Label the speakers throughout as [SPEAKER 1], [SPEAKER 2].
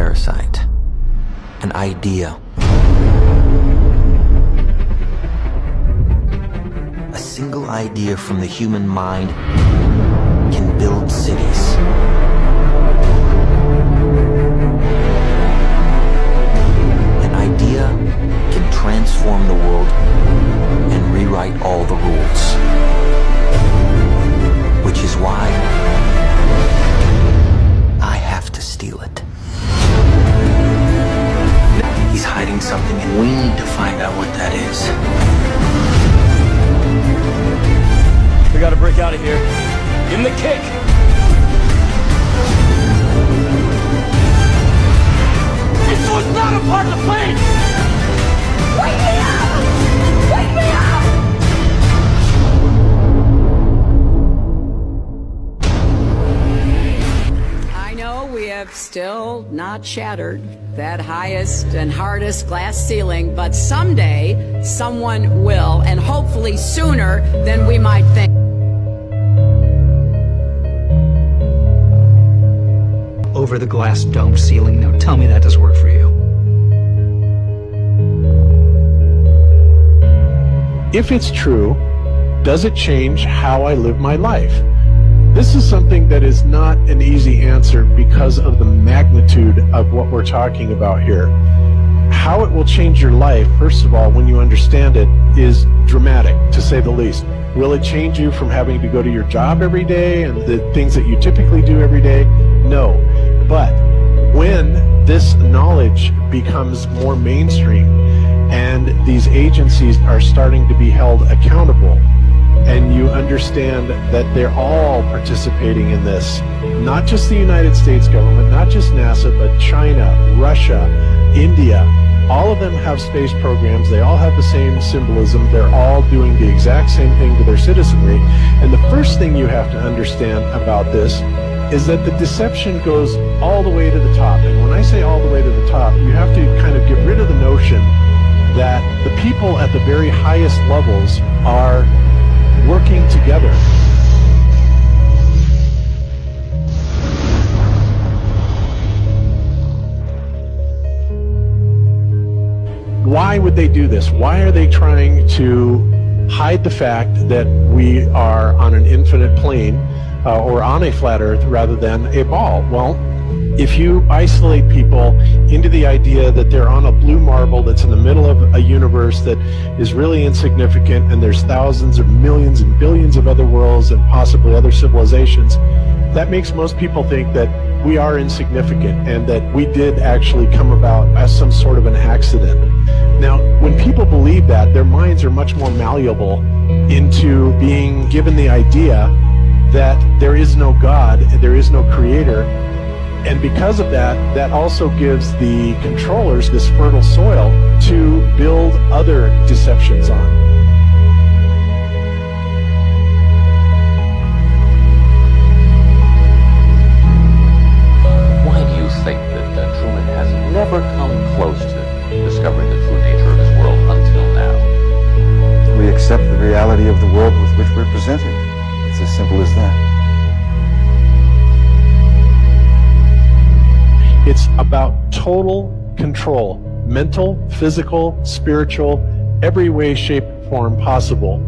[SPEAKER 1] parasite, an idea. A single idea from the human mind can build cities. An idea can transform the world and rewrite all the rules. Which is why I have to steal it. He's hiding something and we need to find out what that is.
[SPEAKER 2] We gotta break out of here. Give him the kick! This was not a part of the plan!
[SPEAKER 3] Wake me up! Wake me up! I know we have still not shattered that highest and hardest glass ceiling, but someday someone will, and hopefully sooner than we might think.
[SPEAKER 4] Over the glass dome ceiling. Now tell me that does work for you.
[SPEAKER 5] If it's true, does it change how I live my life? This is something that is not an easy answer because of the magnitude of what we're talking about here. How it will change your life, first of all, when you understand it, is dramatic, to say the least. Will it change you from having to go to your job every day and the things that you typically do every day? No. But when this knowledge becomes more mainstream and these agencies are starting to be held accountable, and you understand that they're all participating in this, not just the United States government, not just NASA, but China, Russia, India, all of them have space programs. They all have the same symbolism. They're all doing the exact same thing to their citizenry. And the first thing you have to understand about this is that the deception goes all the way to the top. And when I say all the way to the top, you have to kind of get rid of the notion that the people at the very highest levels are working together. Why would they do this? Why are they trying to hide the fact that we are on an infinite plane or on a flat earth rather than a ball? Well, if you isolate people into the idea that they're on a blue marble that's in the middle of a universe that is really insignificant, and there's thousands or millions and billions of other worlds and possibly other civilizations, that makes most people think that we are insignificant and that we did actually come about as some sort of an accident. Now, when people believe that, their minds are much more malleable into being given the idea that there is no God, there is no creator. And because of that, that also gives the controllers this fertile soil to build other deceptions on.
[SPEAKER 6] Why do you think that Truman has never come close to discovering the true nature of his world until now?
[SPEAKER 7] We accept the reality of the world with which we're presented. It's as simple as that.
[SPEAKER 5] It's about total control, mental, physical, spiritual, every way, shape, form possible.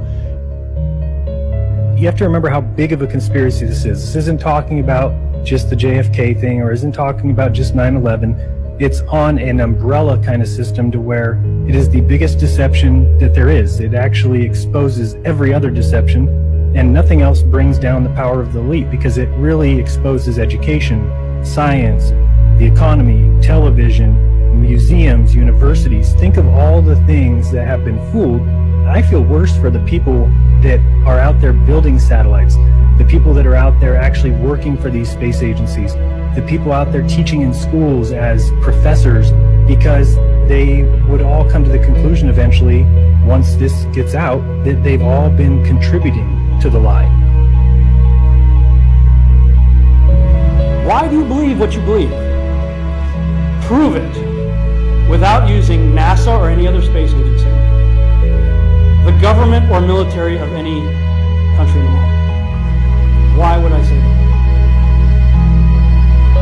[SPEAKER 8] You have to remember how big of a conspiracy this is. This isn't talking about just the JFK thing, or isn't talking about just 9/11. It's on an umbrella kind of system to where it is the biggest deception that there is. It actually exposes every other deception, and nothing else brings down the power of the elite, because it really exposes education, science, the economy, television, museums, universities. Think of all the things that have been fooled. I feel worse for the people that are out there building satellites, the people that are out there actually working for these space agencies, the people out there teaching in schools as professors, because they would all come to the conclusion eventually, once this gets out, that they've all been contributing to the lie.
[SPEAKER 2] Why do you believe what you believe? Prove it without using NASA or any other space agency, the government or military of any country in the world. Why would I say that?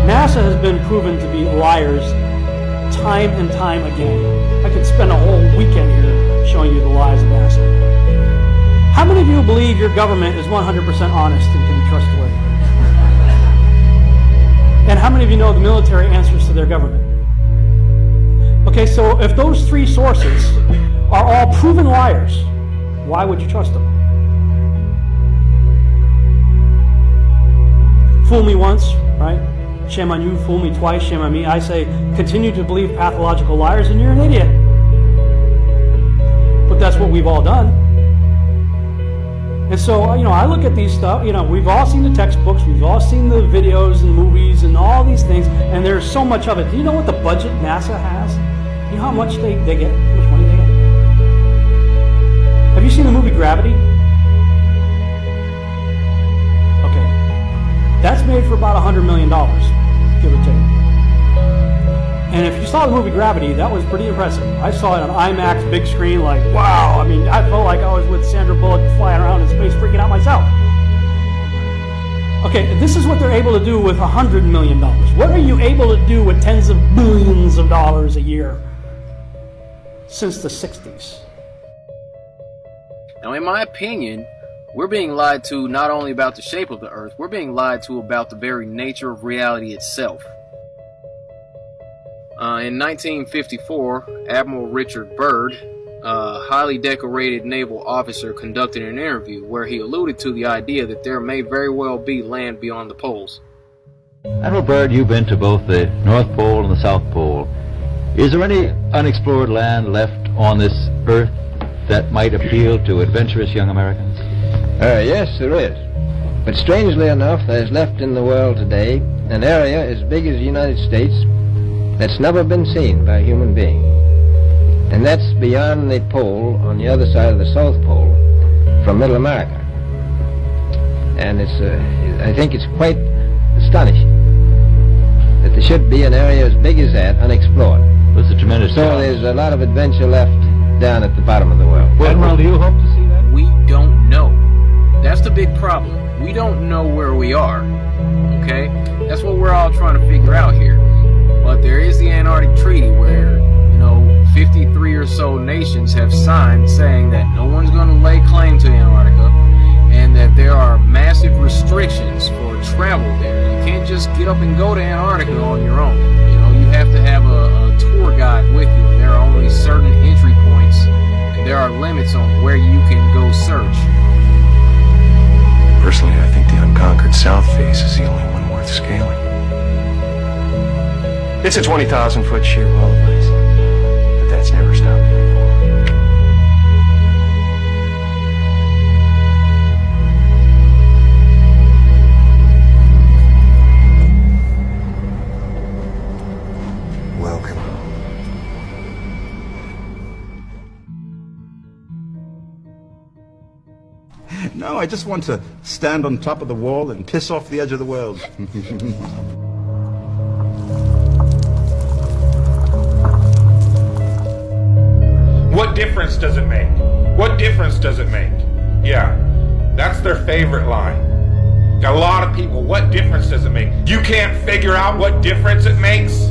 [SPEAKER 2] NASA NASA has been proven to be liars time and time again. I could spend a whole weekend here showing you the lies of NASA. How many of you believe your government is 100% honest and can be trustworthy? And how many of you know the military answers to their government? Okay, so if those three sources are all proven liars, why would you trust them? Fool me once, right? Shame on you. Fool me twice, shame on me. I say, continue to believe pathological liars and you're an idiot. But that's what we've all done. And so, I look at these stuff, we've all seen the textbooks, we've all seen the videos and movies and all these things, and there's so much of it. Do you know what the budget NASA has? You know how much they get? How much money they get? Have you seen the movie Gravity? Okay. That's made for about $100 million, give or take. And if you saw the movie Gravity, that was pretty impressive. I saw it on IMAX, big screen, like, wow. I mean, I felt like I was with Sandra Bullock flying around in space, freaking out myself. Okay, this is what they're able to do with $100 million. What are you able to do with tens of billions of dollars a year since the 60s?
[SPEAKER 9] Now, in my opinion, we're being lied to not only about the shape of the Earth, we're being lied to about the very nature of reality itself. In 1954, Admiral Richard Byrd, a highly decorated naval officer, conducted an interview where he alluded to the idea that there may very well be land beyond the poles.
[SPEAKER 10] Admiral Byrd, you've been to both the North Pole and the South Pole. Is there any unexplored land left on this Earth that might appeal to adventurous young Americans?
[SPEAKER 11] Yes, there is. But strangely enough, there's left in the world today an area as big as the United States that's never been seen by a human being. And that's beyond the pole on the other side of the South Pole from Middle America. And I think it's quite astonishing that there should be an area as big as that unexplored.
[SPEAKER 10] It's a tremendous
[SPEAKER 11] So there's a lot of adventure left down at the bottom of the world.
[SPEAKER 10] Admiral, do you hope to see that?
[SPEAKER 9] We don't know. That's the big problem. We don't know where we are. Okay? That's what we're all trying to figure out here. But there is the Antarctic Treaty where, 53 or so nations have signed saying that no one's going to lay claim to Antarctica and that there are massive restrictions for travel there. You can't just get up and go to Antarctica on your own. You have to have a tour guide with you, and there are only certain entry points, and there are limits on where you can go search.
[SPEAKER 12] Personally, I think the unconquered South face is the only one worth scaling. It's a 20,000-foot sheer wall of ice, but that's never stopped me before.
[SPEAKER 1] Welcome.
[SPEAKER 13] No, I just want to stand on top of the wall and piss off the edge of the world.
[SPEAKER 14] What difference does it make? What difference does it make? Yeah, that's their favorite line. Got a lot of people, what difference does it make? You can't figure out what difference it makes?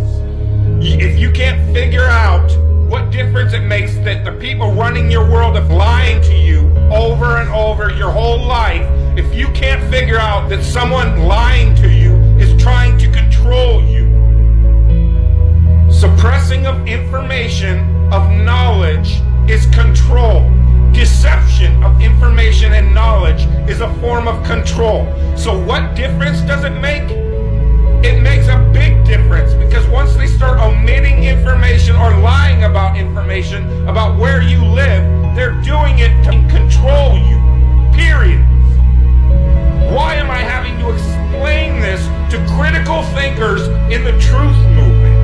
[SPEAKER 14] If you can't figure out what difference it makes that the people running your world are lying to you over and over your whole life, if you can't figure out that someone lying to you is trying to control you, suppressing of information, of knowledge, is control. Deception of information and knowledge is a form of control. So what difference does it make? It makes a big difference, because once they start omitting information or lying about information about where you live, they're doing it to control you. Period. Why am I having to explain this to critical thinkers in the truth movement?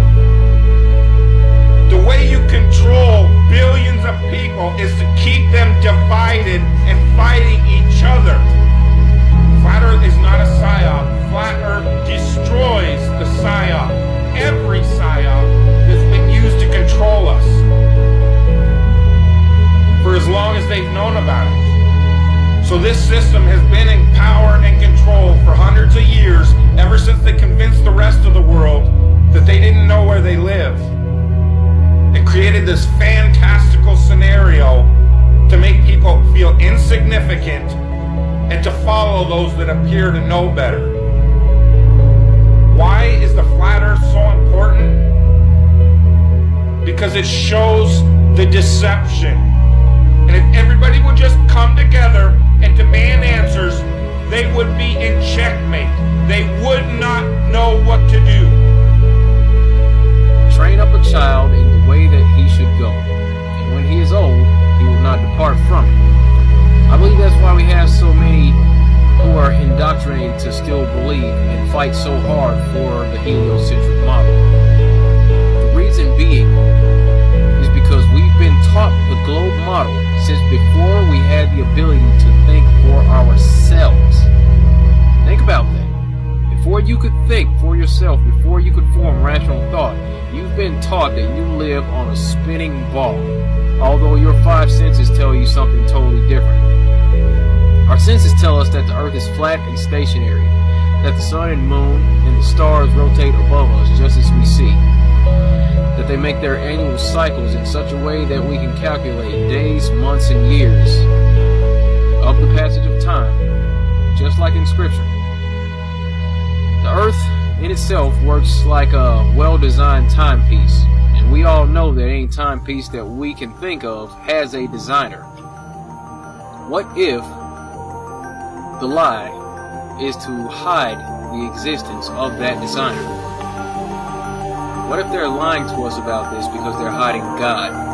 [SPEAKER 14] The way you control billions of people is to keep them divided and fighting each other. Flat Earth is not a psyop. Flat Earth destroys the psyop. Every psyop that's been used to control us for as long as they've known about it. So this system has been in power and control for hundreds of years, ever since they convinced the rest of the world insignificant and to follow those that appear to know better. Why is the flat earth so important? Because it shows the deception. And if everybody would just come together and demand answers, they would be in checkmate. They would not know what to do.
[SPEAKER 9] Train up a child in the way that he should go, and when he is old, he will not depart from it. I believe that's why we have so many who are indoctrinated to still believe and fight so hard for the heliocentric model. The reason being is because we've been taught the globe model since before we had the ability to think for ourselves. Think about that. Before you could think for yourself, before you could form rational thought, you've been taught that you live on a spinning ball, although your five senses tell you something totally different. Our senses tell us that the earth is flat and stationary, that the sun and moon and the stars rotate above us just as we see, that they make their annual cycles in such a way that we can calculate days, months, and years of the passage of time, just like in Scripture. The earth in itself works like a well-designed timepiece, and we all know that any timepiece that we can think of has a designer. What if the lie is to hide the existence of that designer? What if they're lying to us about this because they're hiding God?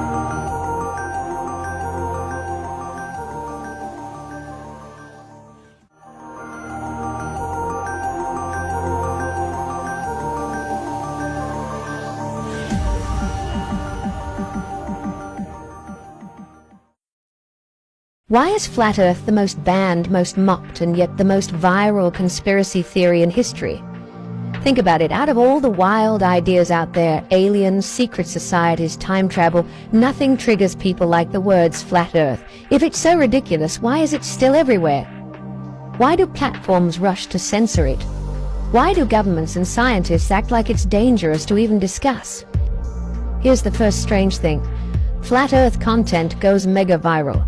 [SPEAKER 15] Why is Flat Earth the most banned, most mocked, and yet the most viral conspiracy theory in history? Think about it. Out of all the wild ideas out there, aliens, secret societies, time travel, nothing triggers people like the words Flat Earth. If it's so ridiculous, why is it still everywhere? Why do platforms rush to censor it? Why do governments and scientists act like it's dangerous to even discuss? Here's the first strange thing. Flat Earth content goes mega viral.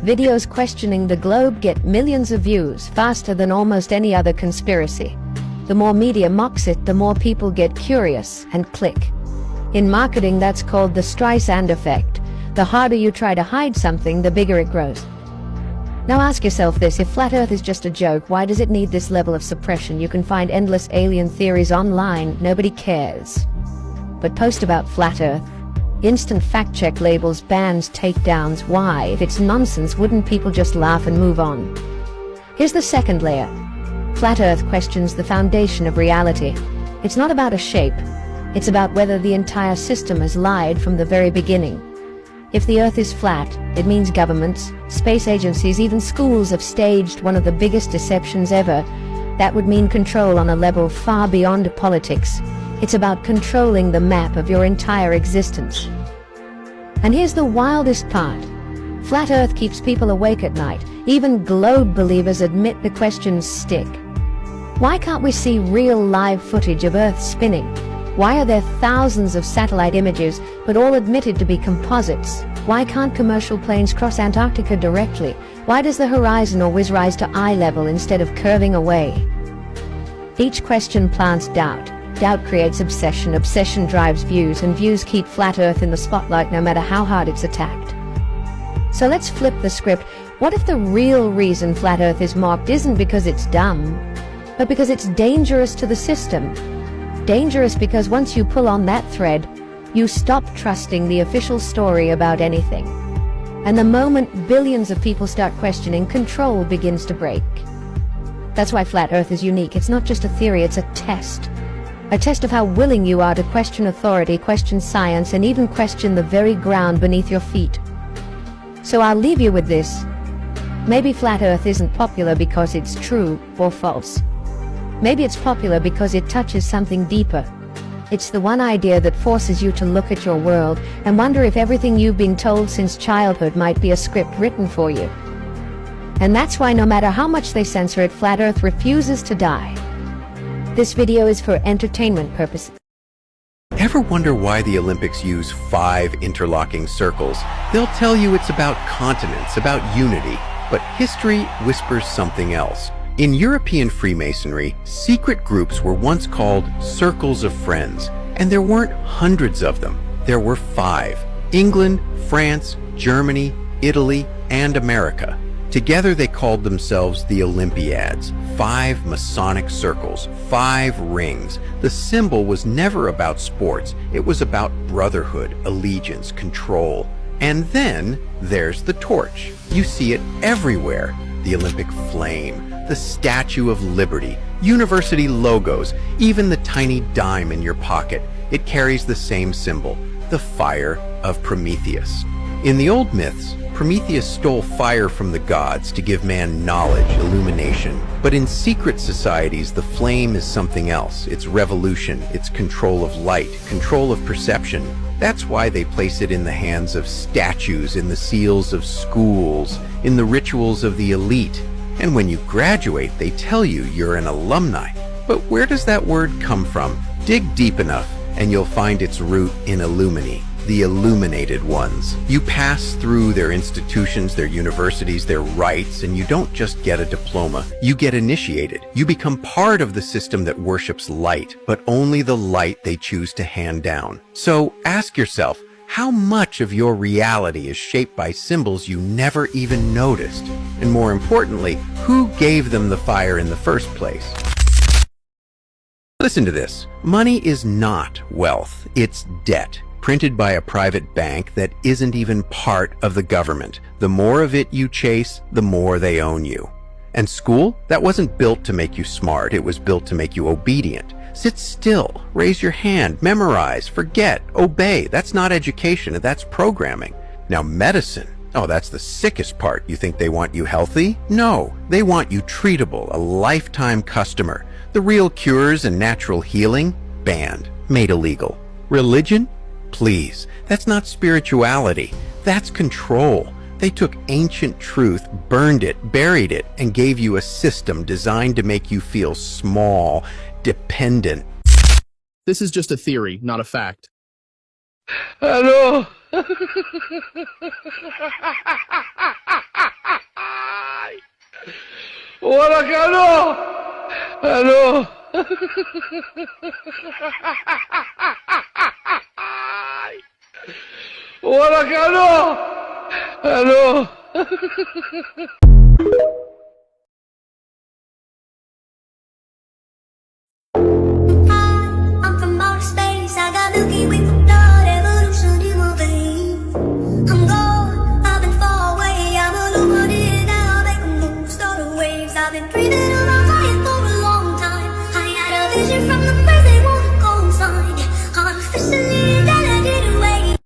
[SPEAKER 15] Videos questioning the globe get millions of views faster than almost any other conspiracy. The more media mocks it, the more people get curious and click. In marketing, that's called the Streisand effect. The harder you try to hide something, the bigger it grows. Now ask yourself this, if Flat Earth is just a joke, why does it need this level of suppression? You can find endless alien theories online, nobody cares. But post about Flat Earth, instant fact-check labels, bans, takedowns. Why? If it's nonsense, wouldn't people just laugh and move on? Here's the second layer. Flat Earth questions the foundation of reality. It's not about a shape. It's about whether the entire system has lied from the very beginning. If the Earth is flat, it means governments, space agencies, even schools have staged one of the biggest deceptions ever. That would mean control on a level far beyond politics. It's about controlling the map of your entire existence. And here's the wildest part. Flat Earth keeps people awake at night. Even globe believers admit the questions stick. Why can't we see real live footage of Earth spinning? Why are there thousands of satellite images, but all admitted to be composites? Why can't commercial planes cross Antarctica directly? Why does the horizon always rise to eye level instead of curving away? Each question plants doubt. Doubt creates obsession. Obsession drives views, and views keep Flat Earth in the spotlight no matter how hard it's attacked. So let's flip the script. What if the real reason Flat Earth is mocked isn't because it's dumb, but because it's dangerous to the system? Dangerous because once you pull on that thread, you stop trusting the official story about anything. And the moment billions of people start questioning, control begins to break. That's why Flat Earth is unique. It's not just a theory, it's a test. A test of how willing you are to question authority, question science, and even question the very ground beneath your feet. So I'll leave you with this. Maybe Flat Earth isn't popular because it's true or false. Maybe it's popular because it touches something deeper. It's the one idea that forces you to look at your world and wonder if everything you've been told since childhood might be a script written for you. And that's why no matter how much they censor it, Flat Earth refuses to die. This video is for entertainment purposes.
[SPEAKER 16] Ever wonder why the Olympics use 5 interlocking circles? They'll tell you it's about continents, about unity. But history whispers something else. In European Freemasonry, secret groups were once called circles of friends, and there weren't hundreds of them. There were 5. England, France, Germany, Italy, and America. Together they called themselves the Olympiads. 5 Masonic circles, 5 rings. The symbol was never about sports. It was about brotherhood, allegiance, control. And then there's the torch. You see it everywhere. The Olympic flame, the Statue of Liberty, university logos, even the tiny dime in your pocket. It carries the same symbol, the fire of Prometheus. In the old myths, Prometheus stole fire from the gods to give man knowledge, illumination. But in secret societies, the flame is something else. It's revolution, it's control of light, control of perception. That's why they place it in the hands of statues, in the seals of schools, in the rituals of the elite. And when you graduate, they tell you you're an alumni. But where does that word come from? Dig deep enough, and you'll find its root in Illumini, the illuminated ones. You pass through their institutions, their universities, their rites, and you don't just get a diploma. You get initiated. You become part of the system that worships light, but only the light they choose to hand down. So ask yourself, how much of your reality is shaped by symbols you never even noticed? And more importantly, who gave them the fire in the first place? Listen to this. Money is not wealth, it's debt, printed by a private bank that isn't even part of the government. The more of it you chase, the more they own you. And school? That wasn't built to make you smart, it was built to make you obedient. Sit still, raise your hand, memorize, forget, obey. That's not education, that's programming. Now medicine, oh, that's the sickest part. You think they want you healthy? No, they want you treatable, a lifetime customer. The real cures and natural healing? Banned, made illegal. Religion? Please, that's not spirituality, that's control. They took ancient truth, burned it, buried it, and gave you a system designed to make you feel small, dependent.
[SPEAKER 17] This is just a theory, not a fact.
[SPEAKER 18] Hello. Hola, Carlos. Hello. Hola, Carlos. Hello.
[SPEAKER 19] I'm from outer space, I got Milky Way for blood, evolution in my veins. I'm gone, I've been far away, I'm illuminated now, make a move, start the waves. I've been breathing around fire for a long time. I had a vision from the place they won't go inside. I'm officially delegated away.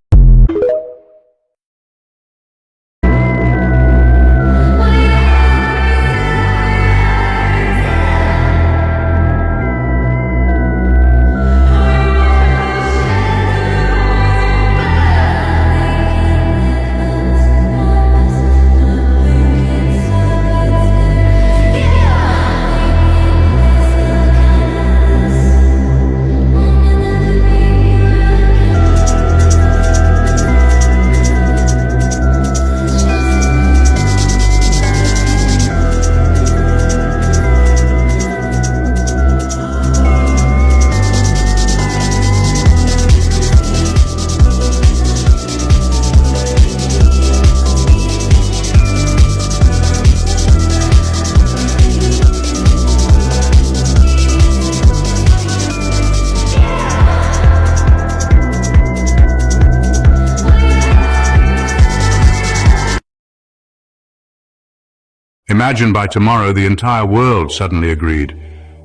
[SPEAKER 20] Imagine by tomorrow the entire world suddenly agreed.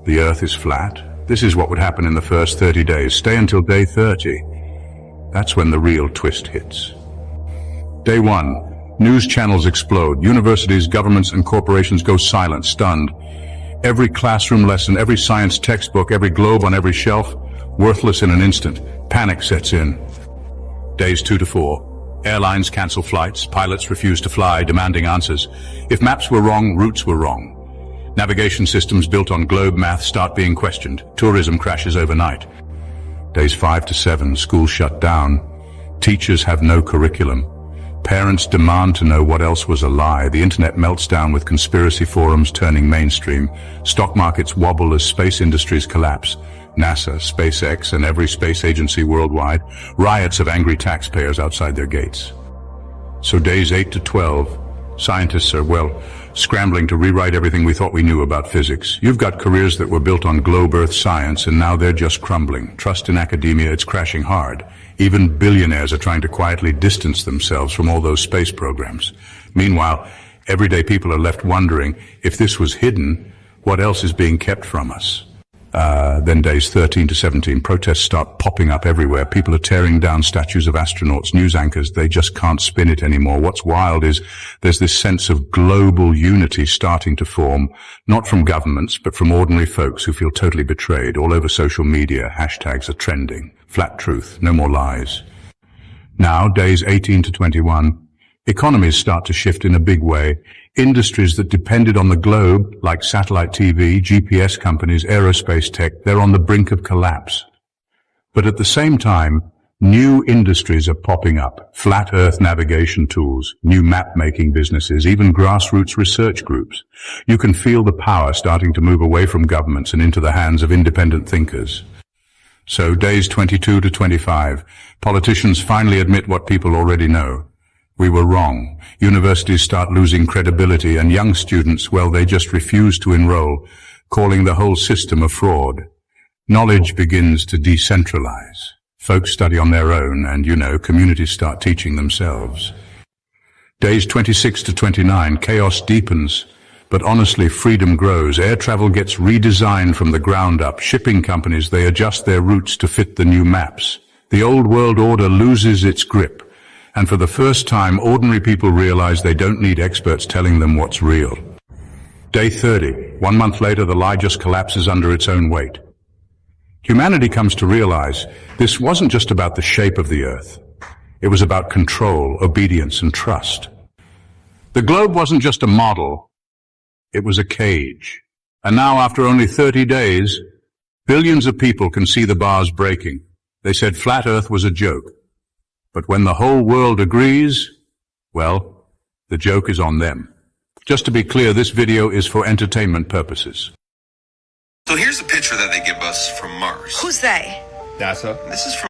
[SPEAKER 20] The Earth is flat. This is what would happen in the first 30 days. Stay until day 30. That's when the real twist hits. Day 1. News channels explode. Universities, governments, and corporations go silent, stunned. Every classroom lesson, every science textbook, every globe on every shelf, worthless in an instant. Panic sets in. Days 2 to 4. Airlines cancel flights, pilots refuse to fly, demanding answers. If maps were wrong, routes were wrong. Navigation systems built on globe math start being questioned. Tourism crashes overnight. Days 5 to 7, schools shut down. Teachers have no curriculum. Parents demand to know what else was a lie. The internet melts down with conspiracy forums turning mainstream. Stock markets wobble as space industries collapse. NASA, SpaceX, and every space agency worldwide. Riots of angry taxpayers outside their gates. So days 8 to 12, scientists are, well, scrambling to rewrite everything we thought we knew about physics. You've got careers that were built on globe Earth science, and now they're just crumbling. Trust in academia, it's crashing hard. Even billionaires are trying to quietly distance themselves from all those space programs. Meanwhile, everyday people are left wondering, if this was hidden, what else is being kept from us? Then days 13 to 17, protests start popping up everywhere. People are tearing down statues of astronauts, news anchors. They just can't spin it anymore. What's wild is there's this sense of global unity starting to form, not from governments, but from ordinary folks who feel totally betrayed. All over social media, hashtags are trending. Flat truth, no more lies. Now, days 18 to 21, economies start to shift in a big way. Industries that depended on the globe, like satellite TV, GPS companies, aerospace tech, they're on the brink of collapse. But at the same time, new industries are popping up. Flat Earth navigation tools, new map-making businesses, even grassroots research groups. You can feel the power starting to move away from governments and into the hands of independent thinkers. So days 22 to 25, politicians finally admit what people already know. We were wrong. Universities start losing credibility, and young students, well, they just refuse to enroll, calling the whole system a fraud. Knowledge begins to decentralize. Folks study on their own, and, communities start teaching themselves. Days 26 to 29, chaos deepens. But honestly, freedom grows. Air travel gets redesigned from the ground up. Shipping companies, they adjust their routes to fit the new maps. The old world order loses its grip. And for the first time, ordinary people realize they don't need experts telling them what's real. Day 30. 1 month later, the lie just collapses under its own weight. Humanity comes to realize this wasn't just about the shape of the Earth. It was about control, obedience, and trust. The globe wasn't just a model. It was a cage. And now, after only 30 days, billions of people can see the bars breaking. They said flat Earth was a joke. But when the whole world agrees, well, the joke is on them. Just to be clear, this video is for entertainment purposes.
[SPEAKER 21] So here's a picture that they give us from Mars.
[SPEAKER 22] Who's they?
[SPEAKER 21] NASA. This is from